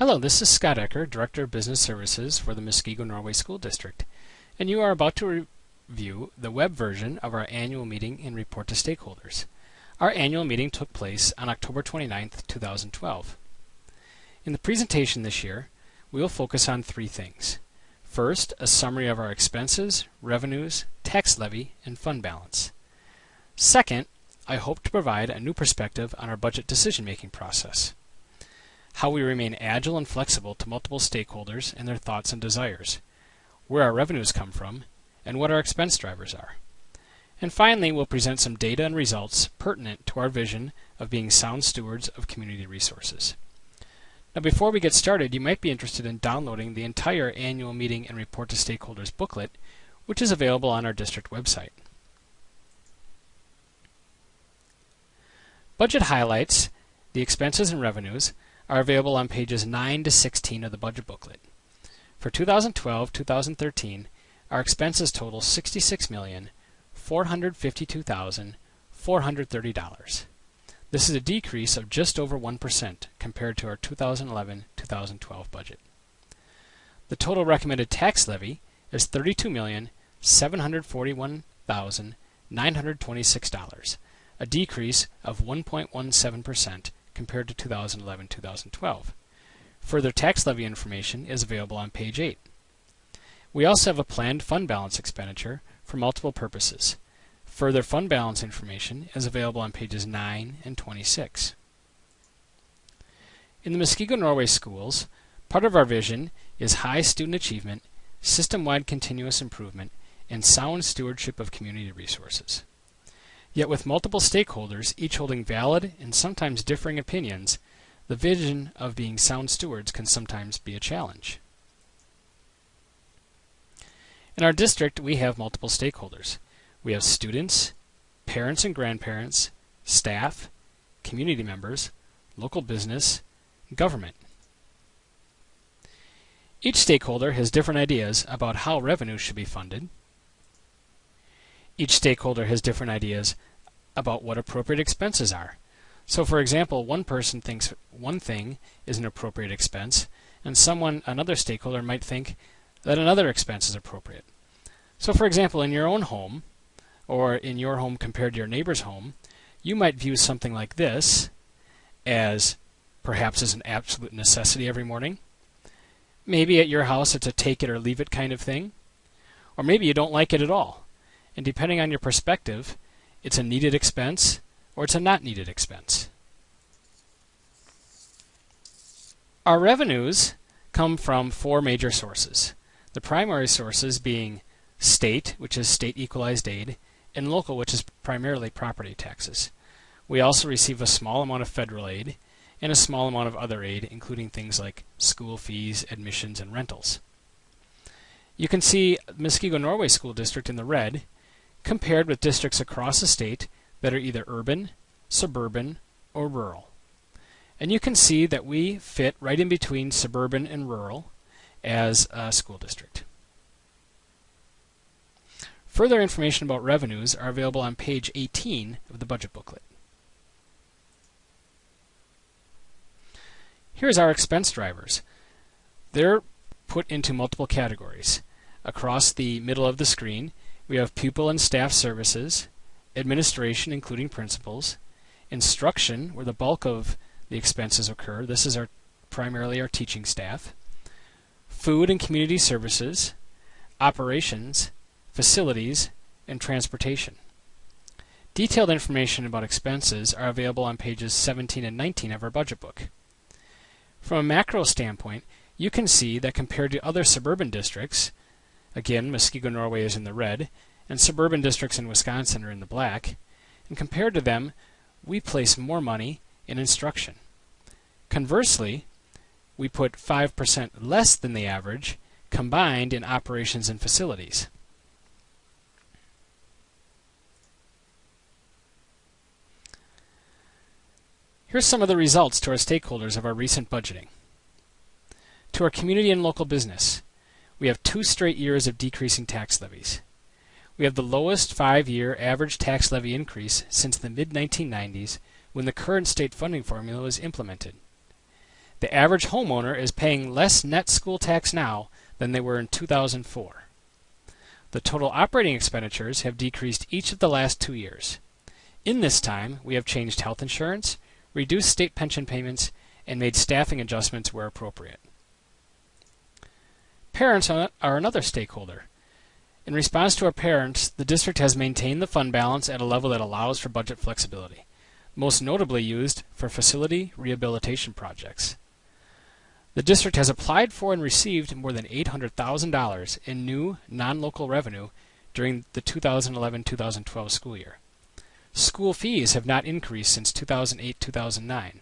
Hello, this is Scott Ecker, Director of Business Services for the Muskego Norway School District, and you are about to review the web version of our annual meeting and report to stakeholders. Our annual meeting took place on October 29th, 2012. In the presentation this year, we will focus on three things. First, a summary of our expenses, revenues, tax levy, and fund balance. Second, I hope to provide a new perspective on our budget decision-making process. How we remain agile and flexible to multiple stakeholders and their thoughts and desires, where our revenues come from, and what our expense drivers are. And finally, we'll present some data and results pertinent to our vision of being sound stewards of community resources. Now, before we get started, you might be interested in downloading the entire annual meeting and report to stakeholders booklet, which is available on our district website. Budget highlights, the expenses and revenues, are available on pages 9 to 16 of the budget booklet. For 2012-2013, our expenses total $66,452,430. This is a decrease of just over 1% compared to our 2011-2012 budget. The total recommended tax levy is $32,741,926, a decrease of 1.17% compared to 2011-2012. Further tax levy information is available on page 8. We also have a planned fund balance expenditure for multiple purposes. Further fund balance information is available on pages 9 and 26. In the Muskego Norway schools, part of our vision is high student achievement, system-wide continuous improvement, and sound stewardship of community resources. Yet with multiple stakeholders, each holding valid and sometimes differing opinions, the vision of being sound stewards can sometimes be a challenge. In our district, we have multiple stakeholders. We have students, parents and grandparents, staff, community members, local business, government. Each stakeholder has different ideas about how revenue should be funded. Each stakeholder has different ideas about what appropriate expenses are. So for example, one person thinks one thing is an appropriate expense, and another stakeholder might think that another expense is appropriate. So for example, in your own home, or in your home compared to your neighbor's home, you might view something like this as perhaps as an absolute necessity every morning. Maybe at your house it's a take it or leave it kind of thing. Or maybe you don't like it at all. And depending on your perspective, it's a needed expense or it's a not needed expense. Our revenues come from four major sources. The primary sources being state, which is state equalized aid, and local, which is primarily property taxes. We also receive a small amount of federal aid and a small amount of other aid, including things like school fees, admissions, and rentals. You can see Muskego Norway School District in the red, compared with districts across the state that are either urban, suburban, or rural. And you can see that we fit right in between suburban and rural as a school district. Further information about revenues are available on page 18 of the budget booklet. Here's our expense drivers. They're put into multiple categories. Across the middle of the screen, we have pupil and staff services, administration including principals, instruction where the bulk of the expenses occur. This is primarily our teaching staff, food and community services, operations, facilities, and transportation. Detailed information about expenses are available on pages 17 and 19 of our budget book. From a macro standpoint, you can see that compared to other suburban districts, again, Muskego Norway is in the red, and suburban districts in Wisconsin are in the black. And compared to them, we place more money in instruction. Conversely, we put 5% less than the average combined in operations and facilities. Here's some of the results to our stakeholders of our recent budgeting. To our community and local business, we have 2 straight years of decreasing tax levies. We have the lowest 5-year average tax levy increase since the mid-1990s when the current state funding formula was implemented. The average homeowner is paying less net school tax now than they were in 2004. The total operating expenditures have decreased each of the last 2 years. In this time, we have changed health insurance, reduced state pension payments, and made staffing adjustments where appropriate. Parents are another stakeholder. In response to our parents, the district has maintained the fund balance at a level that allows for budget flexibility, most notably used for facility rehabilitation projects. The district has applied for and received more than $800,000 in new non-local revenue during the 2011-2012 school year. School fees have not increased since 2008-2009.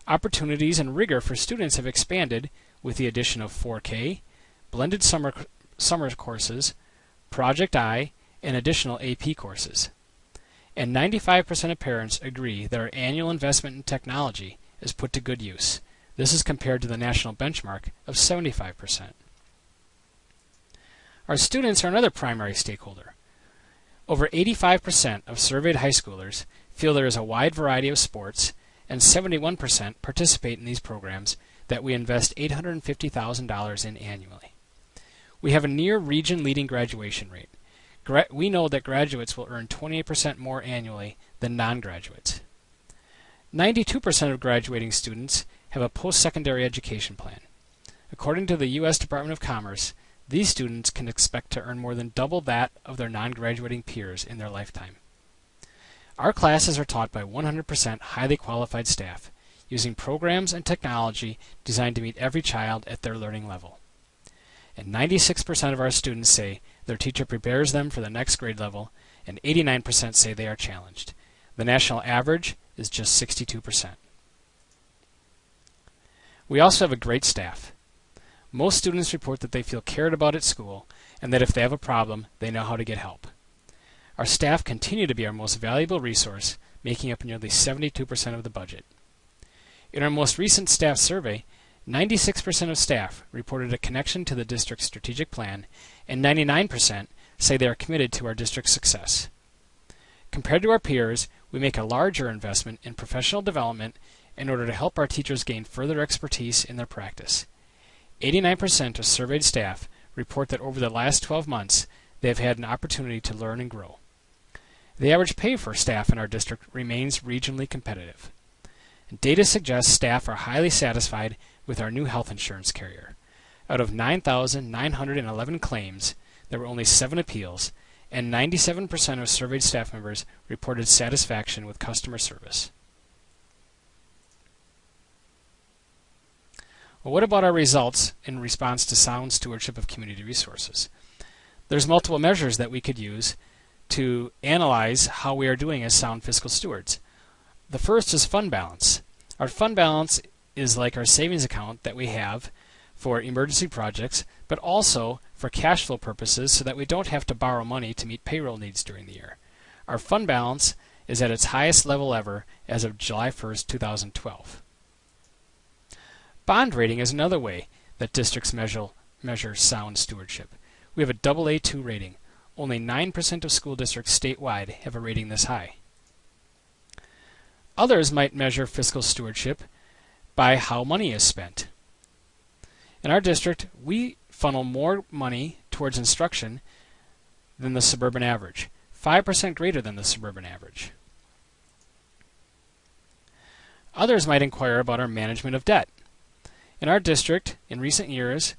Opportunities and rigor for students have expanded with the addition of 4K, blended summer courses, Project I, and additional AP courses. And 95% of parents agree that our annual investment in technology is put to good use. This is compared to the national benchmark of 75%. Our students are another primary stakeholder. Over 85% of surveyed high schoolers feel there is a wide variety of sports, and 71% participate in these programs that we invest $850,000 in annually. We have a near region-leading graduation rate. We know that graduates will earn 28% more annually than non-graduates. 92% of graduating students have a post-secondary education plan. According to the U.S. Department of Commerce, these students can expect to earn more than double that of their non-graduating peers in their lifetime. Our classes are taught by 100% highly qualified staff, using programs and technology designed to meet every child at their learning level. And 96% of our students say their teacher prepares them for the next grade level, and 89% say they are challenged. The national average is just 62%. We also have a great staff. Most students report that they feel cared about at school, and that if they have a problem, they know how to get help. Our staff continue to be our most valuable resource, making up nearly 72% of the budget. In our most recent staff survey, 96% of staff reported a connection to the district's strategic plan, and 99% say they are committed to our district's success. Compared to our peers, we make a larger investment in professional development in order to help our teachers gain further expertise in their practice. 89% of surveyed staff report that over the last 12 months, they have had an opportunity to learn and grow. The average pay for staff in our district remains regionally competitive. Data suggests staff are highly satisfied with our new health insurance carrier. Out of 9,911 claims, there were only 7 appeals, and 97% of surveyed staff members reported satisfaction with customer service. Well, what about our results in response to sound stewardship of community resources? There's multiple measures that we could use to analyze how we are doing as sound fiscal stewards. The first is fund balance. Our fund balance is like our savings account that we have for emergency projects, but also for cash flow purposes so that we don't have to borrow money to meet payroll needs during the year. Our fund balance is at its highest level ever as of July 1st, 2012. Bond rating is another way that districts measure sound stewardship. We have a AA2 rating. Only 9% of school districts statewide have a rating this high. Others might measure fiscal stewardship by how money is spent. In our district, we funnel more money towards instruction than the suburban average, 5% greater than the suburban average. Others might inquire about our management of debt. In our district, in recent years,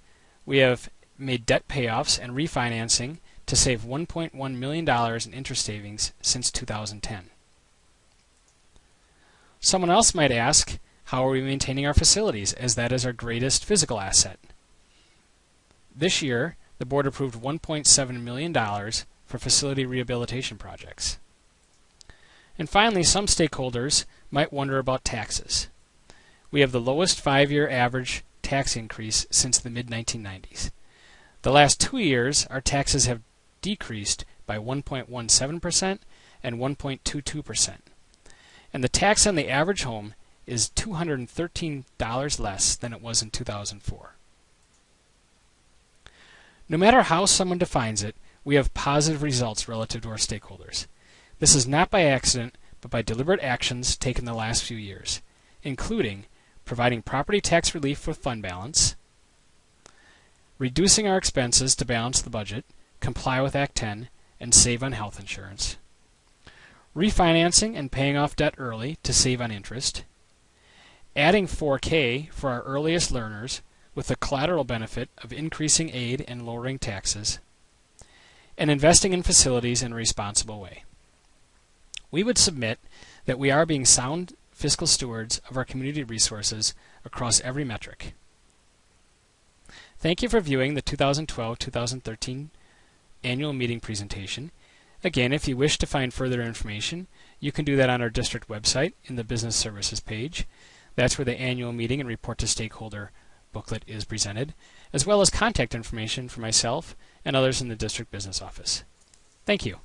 we have made debt payoffs and refinancing to save $1.1 million in interest savings since 2010. Someone else might ask, how are we maintaining our facilities, as that is our greatest physical asset? This year, the board approved $1.7 million for facility rehabilitation projects. And finally, some stakeholders might wonder about taxes. We have the lowest 5-year average tax increase since the mid-1990s. The last 2 years, our taxes have decreased by 1.17% and 1.22%. And the tax on the average home is $213 less than it was in 2004. No matter how someone defines it, we have positive results relative to our stakeholders. This is not by accident, but by deliberate actions taken the last few years, including providing property tax relief with fund balance, reducing our expenses to balance the budget, comply with Act 10, and save on health insurance, refinancing and paying off debt early to save on interest, adding 4K for our earliest learners with the collateral benefit of increasing aid and lowering taxes, and investing in facilities in a responsible way. We would submit that we are being sound fiscal stewards of our community resources across every metric. Thank you for viewing the 2012-2013 annual meeting presentation. Again, if you wish to find further information, you can do that on our district website in the Business Services page. That's where the annual meeting and report to stakeholder booklet is presented, as well as contact information for myself and others in the district business office. Thank you.